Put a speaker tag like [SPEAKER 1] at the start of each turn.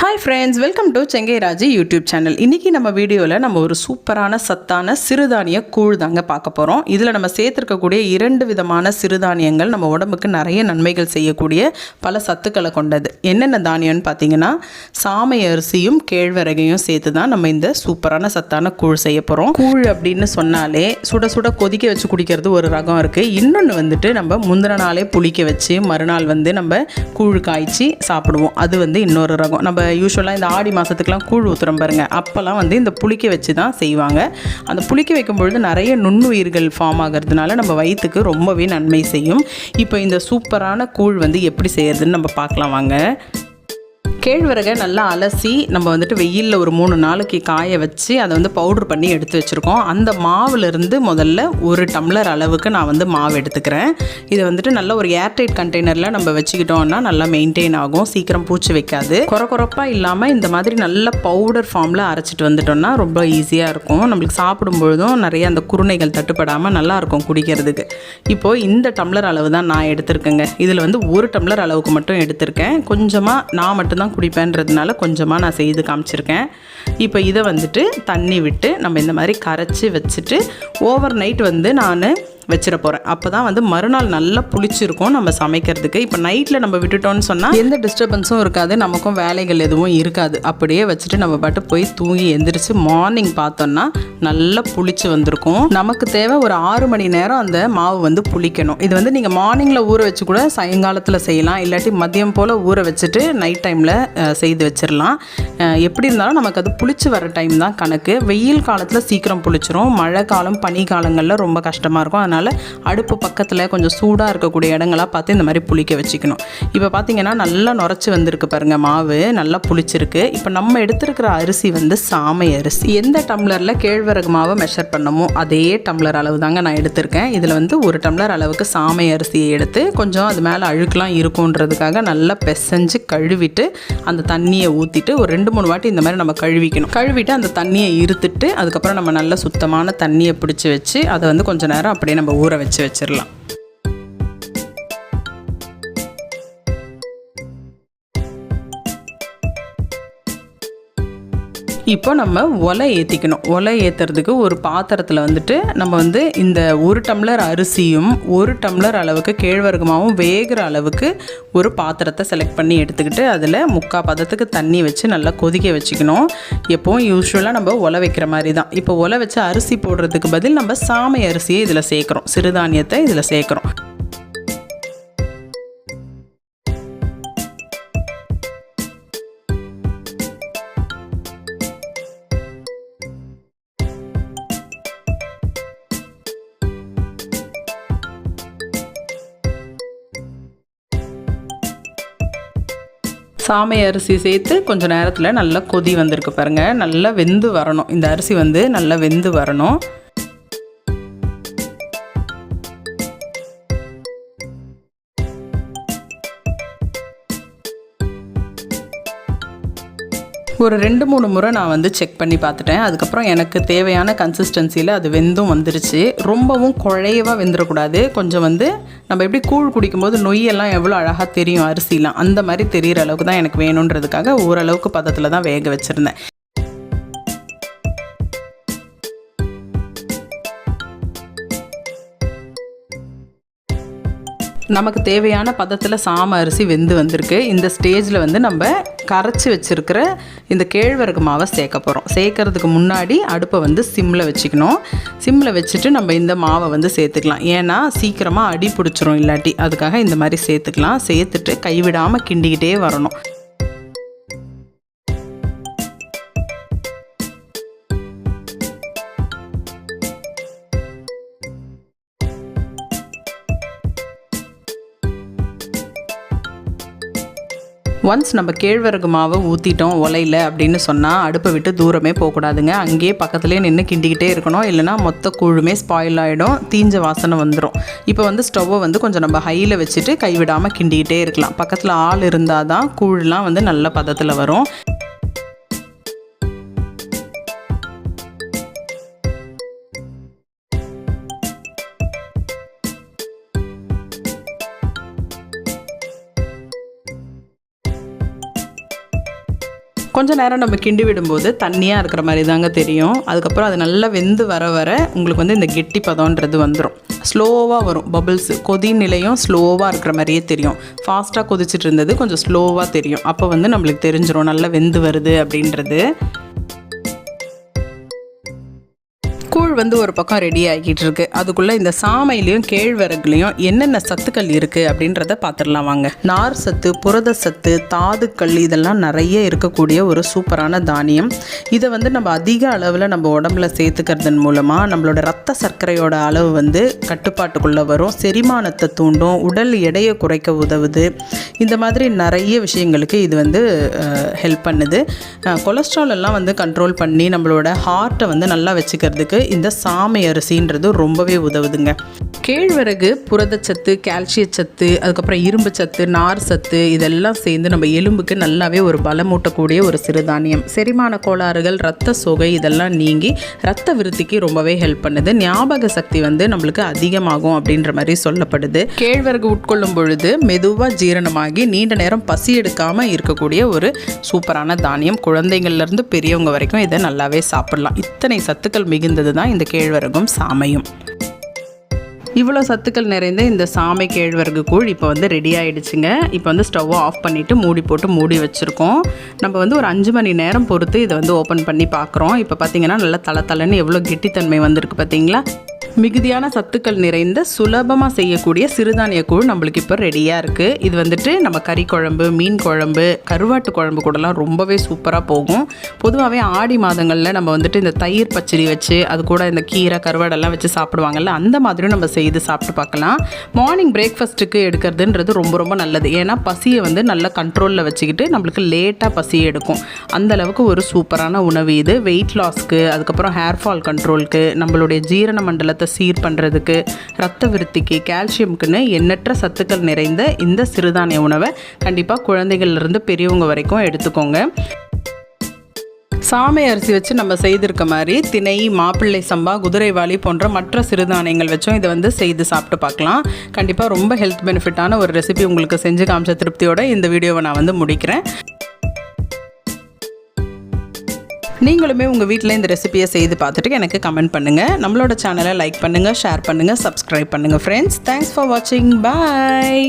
[SPEAKER 1] Hi friends, welcome to Sengai Raji YouTube channel. இன்றைக்கி நம்ம வீடியோவில் நம்ம ஒரு சூப்பரான சத்தான சிறுதானிய கூழ் தாங்க பார்க்க போகிறோம். இதில் நம்ம சேர்த்துருக்கக்கூடிய 2 விதமான சிறுதானியங்கள் நம்ம உடம்புக்கு நிறைய நன்மைகள் செய்யக்கூடிய பல சத்துக்களை கொண்டது. என்னென்ன தானியம்னு பார்த்தீங்கன்னா சாமை அரிசியும் கேழ்வரகையும் சேர்த்து தான் நம்ம இந்த சூப்பரான சத்தான கூழ் செய்ய போகிறோம். கூழ் அப்படின்னு சொன்னாலே சுட சுட கொதிக்க வச்சு குடிக்கிறது ஒரு ரகம் இருக்குது. இன்னொன்று வந்துட்டு நம்ம முந்தின நாளே புளிக்க வச்சு மறுநாள் வந்து நம்ம கூழ் காய்ச்சி சாப்பிடுவோம். அது வந்து இன்னொரு ரகம். நம்ம யூஸ்வலாக இந்த ஆடி மாதத்துக்கெலாம் கூழ் ஊற்றுறோம் பாருங்க, அப்போல்லாம் வந்து இந்த புளிக்க வச்சு தான் செய்வாங்க. அந்த புளிக்க வைக்கும்பொழுது நிறைய நுண்ணுயிர்கள் ஃபார்ம் ஆகிறதுனால நம்ம வயிற்றுக்கு ரொம்பவே நன்மை செய்யும். இப்போ இந்த சூப்பரான கூழ் வந்து எப்படி செய்யறதுன்னு நம்ம பார்க்கலாம் வாங்க. கேழ்வரகை நல்லா அலசி நம்ம வந்துட்டு வெயிலில் ஒரு 3 நாளைக்கு காய வச்சு அதை வந்து பவுட்ரு பண்ணி எடுத்து வச்சுருக்கோம். அந்த மாவுலேருந்து முதல்ல 1 டம்ளர் அளவுக்கு நான் வந்து மாவு எடுத்துக்கிறேன். இதை வந்துட்டு நல்ல ஒரு ஏர்டைட் கண்டெய்னரில் நம்ம வச்சுக்கிட்டோம்னா நல்லா மெயின்டைன் ஆகும், சீக்கிரம் பூச்சி வைக்காது. குறப்பாக இல்லாமல் இந்த மாதிரி நல்ல பவுடர் ஃபார்மில் அரைச்சிட்டு வந்துட்டோம்னா ரொம்ப ஈஸியாக இருக்கும். நம்மளுக்கு சாப்பிடும்பொழுதும் நிறைய அந்த குருணைகள் தட்டுப்படாமல் நல்லாயிருக்கும் குடிக்கிறதுக்கு. இப்போது இந்த டம்ளர் அளவு தான் நான் எடுத்திருக்கேங்க. இதில் வந்து 1 டம்ளர் அளவுக்கு மட்டும் எடுத்திருக்கேன். கொஞ்சமாக நான் மட்டும்தான் குடிப்பேன்றதுனால கொஞ்சமாக நான் செய்து காமிச்சிருக்கேன். இப்போ இதை வந்துட்டு தண்ணி விட்டு நம்ம இந்த மாதிரி கரைச்சி வச்சுட்டு ஓவர் நைட் வந்து நான் வச்சிட போகிறேன். அப்போ தான் வந்து மறுநாள் நல்லா புளிச்சிருக்கும் நம்ம சமைக்கிறதுக்கு. இப்போ நைட்டில் நம்ம விட்டுட்டோன்னு சொன்னால் எந்த டிஸ்டர்பன்ஸும் இருக்காது, நமக்கும் வேலைகள் எதுவும் இருக்காது. அப்படியே வச்சுட்டு நம்ம பாட்டு போய் தூங்கி எந்திரிச்சு மார்னிங் பார்த்தோன்னா நல்லா புளிச்சு வந்திருக்கும். நமக்கு தேவை ஒரு 6 மணி நேரம் அந்த மாவு வந்து புளிக்கணும். இது வந்து நீங்கள் மார்னிங்கில் ஊற வச்சு கூட சாயங்காலத்தில் செய்யலாம், இல்லாட்டி மதியம் போல் ஊற வச்சுட்டு நைட் டைமில் செய்து வச்சிடலாம். எப்படி இருந்தாலும் நமக்கு அது புளிச்சு வர டைம் தான் கணக்கு. வெயில் காலத்தில் சீக்கிரம் புளிச்சிரும், மழை காலம் பனி காலங்களில் ரொம்ப கஷ்டமாக இருக்கும். அதனால் அடுப்பு பக்கத்தில் கொஞ்சம் சூடாக இருக்கக்கூடிய இடங்களாக பார்த்து இந்த மாதிரி புளிக்க வச்சுக்கணும். இப்போ பார்த்தீங்கன்னா நல்லா நுரைச்சி வந்திருக்கு பாருங்கள், மாவு நல்லா புளிச்சிருக்கு. இப்போ நம்ம எடுத்துருக்கிற அரிசி வந்து சாமை அரிசி. எந்த டம்ளரில் கேழ்வரகு மாவை மெஷர் பண்ணமோ அதே டம்ளர் அளவு தாங்க நான் எடுத்திருக்கேன். இதில் வந்து 1 டம்ளர் அளவுக்கு சாமை அரிசியை எடுத்து கொஞ்சம் அது மேலே அழுக்கெலாம் இருக்குன்றதுக்காக நல்லா பிசைஞ்சு கழுவிட்டு அந்த தண்ணியை ஊற்றிட்டு ஒரு 2-3 வாட்டி இந்த மாதிரி நம்ம கழுவிக்கணும். கழுவிட்டு அந்த தண்ணியை இருத்துட்டு அதுக்கப்புறம் நம்ம நல்ல சுத்தமான தண்ணியை பிடிச்சி வச்சு அதை வந்து கொஞ்சம் நேரம் அப்படியே நம்ம ஊற வச்சு வச்சிடலாம். இப்போ நம்ம ஒலை ஏற்றிக்கணும். ஒலை ஏற்றுறதுக்கு ஒரு பாத்திரத்தில் வந்துட்டு நம்ம வந்து இந்த 1 டம்ளர் அரிசியும் 1 டம்ளர் அளவுக்கு கேழ்வரகு மாவும் வேகிற அளவுக்கு ஒரு பாத்திரத்தை செலக்ட் பண்ணி எடுத்துக்கிட்டு அதில் 3/4 பதத்துக்கு தண்ணி வச்சு நல்லா கொதிக்க வச்சுக்கணும். எப்போவும் யூஸ்வலாக நம்ம ஒலை வைக்கிற மாதிரி தான். இப்போ ஒலை வச்சு அரிசி போடுறதுக்கு பதில் நம்ம சாமை அரிசியை இதில் சேர்க்குறோம், சிறுதானியத்தை இதில் சேர்க்குறோம். சாமை அரிசி சேர்த்து கொஞ்சம் நேரத்தில் நல்லா கொதி வந்திருக்கு பாருங்கள். நல்லா வெந்து வரணும், இந்த அரிசி வந்து நல்லா வெந்து வரணும். ஒரு 2-3 முறை நான் வந்து செக் பண்ணி பார்த்துட்டேன். அதுக்கப்புறம் எனக்கு தேவையான கன்சிஸ்டன்சியில் அது வெந்தும் வந்துருச்சு. ரொம்பவும் குழையவாக வெந்துடக்கூடாது. கொஞ்சம் வந்து நம்ம எப்படி கூழ் குடிக்கும்போது நொய்யெல்லாம் எவ்வளோ அழகாக தெரியும் அரிசிலாம், அந்த மாதிரி தெரிகிற அளவுக்கு தான் எனக்கு வேணுன்றதுக்காக ஓரளவுக்கு பதத்தில் தான் வேக வச்சுருந்தேன். நமக்கு தேவையான பதத்தில் சாமை அரிசி வெந்து வந்திருக்கு. இந்த ஸ்டேஜில் வந்து நம்ம கரைச்சி வச்சுருக்கிற இந்த கேழ்வரகு மாவை சேர்க்க போகிறோம். சேர்க்கறதுக்கு முன்னாடி அடுப்பை வந்து சிம்மில் வச்சுக்கணும். சிம்மில் வச்சுட்டு நம்ம இந்த மாவை வந்து சேர்த்துக்கலாம். ஏன்னா சீக்கிரமாக அடி பிடிச்சிரும் இல்லாட்டி, அதுக்காக இந்த மாதிரி சேர்த்துக்கலாம். சேர்த்துட்டு கைவிடாமல் கிண்டிக்கிட்டே வரணும். ஒன்ஸ் நம்ம கேழ்வரகு மாவை ஊற்றிட்டோம் ஒலையில் அப்படின்னு சொன்னால் அடுப்பை விட்டு தூரமே போகக்கூடாதுங்க. அங்கேயே பக்கத்துலேயே நின்று கிண்டிக்கிட்டே இருக்கணும். இல்லைனா மொத்த கூழுமே ஸ்பாயில் ஆகிடும், தீஞ்ச வாசனை வந்துடும். இப்போ வந்து ஸ்டவ்வை வந்து கொஞ்சம் நம்ம ஹையில் வச்சுட்டு கைவிடாமல் கிண்டிக்கிட்டே இருக்கலாம். பக்கத்தில் ஆள் இருந்தால் தான் கூழ்லாம் வந்து நல்ல பதத்தில் வரும். கொஞ்சம் நேரம் நம்ம கிண்டி விடும்போது தண்ணியாக இருக்கிற மாதிரி தாங்க தெரியும். அதுக்கப்புறம் அது நல்லா வெந்து வர வர உங்களுக்கு வந்து இந்த கெட்டி பதம்ன்றது வந்துடும். ஸ்லோவாக வரும், பபிள்ஸ் கொதி நிலையும் ஸ்லோவாக இருக்கிற மாதிரியே தெரியும். ஃபாஸ்ட்டாக கொதிச்சுட்டு இருந்தது கொஞ்சம் ஸ்லோவாக தெரியும். அப்போ வந்து நம்மளுக்கு தெரிஞ்சிடும் நல்லா வெந்து வருது அப்படின்றது. கூழ் வந்து ஒரு பக்கம் ரெடி ஆகிட்டு இருக்கு. அதுக்குள்ளே இந்த சாமையிலையும் கேழ்வரகுலையும் என்னென்ன சத்துக்கள் இருக்குது அப்படின்றத பார்த்துடலாம் வாங்க. நார் சத்து, புரத சத்து, தாதுக்கள் இதெல்லாம் நிறைய இருக்கக்கூடிய ஒரு சூப்பரான தானியம். இதை வந்து நம்ம அதிக அளவில் நம்ம உடம்புல சேர்த்துக்கிறதன் மூலமாக நம்மளோட ரத்த சர்க்கரையோட அளவு வந்து கட்டுப்பாட்டுக்குள்ளே வரும், செரிமானத்தை தூண்டும், உடல் எடையை குறைக்க உதவுது. இந்த மாதிரி நிறைய விஷயங்களுக்கு இது வந்து ஹெல்ப் பண்ணுது. கொலஸ்ட்ரால் எல்லாம் வந்து கண்ட்ரோல் பண்ணி நம்மளோட ஹார்ட்டை வந்து நல்லா வச்சுக்கிறதுக்கு இந்த சாமை அரிசின்றது ரொம்பவே உதவுதுங்க. கேழ்வரகு புரதச்சத்து, கால்சியச்சத்து, அதுக்கப்புறம் இரும்பு சத்து, நார் சத்து இதெல்லாம் சேர்ந்து நம்ம எலும்புக்கு நல்லாவே ஒரு பலமூட்டக்கூடிய ஒரு சிறுதானியம். செரிமான கோளாறுகள், ரத்த சோகை இதெல்லாம் நீங்கி ரத்த விருத்திக்கு ரொம்பவே ஹெல்ப் பண்ணுது. ஞாபக சக்தி வந்து நம்மளுக்கு அதிகமாகும் அப்படின்ற மாதிரி சொல்லப்படுது. கேழ்வரகு உட்கொள்ளும் பொழுது மெதுவாக ஜீரணமாகி நீண்ட நேரம் பசி எடுக்காமல் இருக்கக்கூடிய ஒரு சூப்பரான தானியம். குழந்தைங்கள்லேருந்து பெரியவங்க வரைக்கும் இதை நல்லாவே சாப்பிடலாம். இத்தனை சத்துக்கள் மிகுந்தது தான் இந்த கேழ்வரகும் சாமையும். இவ்வளோ சத்துக்கள் நிறைந்த இந்த சாமை கேழ்வரகு கூழ் இப்போ வந்து ரெடி ஆகிடுச்சுங்க. இப்போ வந்து ஸ்டவ்வை ஆஃப் பண்ணிவிட்டு மூடி போட்டு மூடி வச்சுருக்கோம். நம்ம வந்து ஒரு 5 மணி நேரம் பொறுத்து இதை வந்து ஓப்பன் பண்ணி பார்க்குறோம். இப்போ பார்த்திங்கன்னா நல்லா தளன்னு எவ்வளோ கெட்டித்தன்மை வந்திருக்கு பார்த்தீங்களா. மிகுதியான சத்துக்கள் நிறைந்த சுலபமாக செய்யக்கூடிய சிறுதானிய கூழ் நம்மளுக்கு இப்போ ரெடியாக இருக்குது. இது வந்துட்டு நம்ம கறி குழம்பு, மீன் குழம்பு, கருவாட்டு குழம்பு கூடலாம் ரொம்பவே சூப்பராக போகும். பொதுவாகவே ஆடி மாதங்களில் நம்ம வந்துட்டு இந்த தயிர் பச்சடி வச்சு அது கூட இந்த கீரை கருவாடெல்லாம் வச்சு சாப்பிடுவாங்கல்ல, அந்த மாதிரியும் நம்ம செய்து சாப்பிட்டு பார்க்கலாம். மார்னிங் பிரேக்ஃபாஸ்ட்டுக்கு எடுக்கிறதுன்றது ரொம்ப நல்லது. ஏன்னா பசியை வந்து நல்லா கண்ட்ரோலில் வச்சுக்கிட்டு நம்மளுக்கு லேட்டாக பசியை எடுக்கும். அந்தளவுக்கு ஒரு சூப்பரான உணவு இது. வெயிட் லாஸ்க்கு, அதுக்கப்புறம் ஹேர் ஃபால் கண்ட்ரோலுக்கு, நம்மளுடைய ஜீரண மண்டலத்தை சீர் பண்ணுறதுக்கு, ரத்த விருத்திக்கு, கால்சியமுக்குன்னு எண்ணற்ற சத்துக்கள் நிறைந்த இந்த சிறுதானிய உணவை கண்டிப்பாக குழந்தைகள்லேருந்து பெரியவங்க வரைக்கும் எடுத்துக்கோங்க. சாமை அரிசி வச்சு நம்ம செய்திருக்க மாதிரி திணை, மாப்பிள்ளை சம்பா, குதிரைவாளி போன்ற மற்ற சிறுதானியங்கள் வச்சும் இதை வந்து செய்து சாப்பிட்டு பார்க்கலாம். கண்டிப்பாக ரொம்ப ஹெல்த் பெனிஃபிட்டான ஒரு ரெசிபி உங்களுக்கு செஞ்சு காமிச்ச திருப்தியோட இந்த வீடியோவை நான் வந்து முடிக்கிறேன். நீங்களுமே உங்கள் வீட்டில் இந்த ரெசிபியை செய்து பார்த்துட்டு எனக்கு கமெண்ட் பண்ணுங்கள். நம்மளோட சேனலை லைக் பண்ணுங்கள், ஷேர் பண்ணுங்கள், சப்ஸ்கிரைப் பண்ணுங்கள் ஃப்ரெண்ட்ஸ். தேங்க்ஸ் ஃபார் வாட்சிங். பாய்.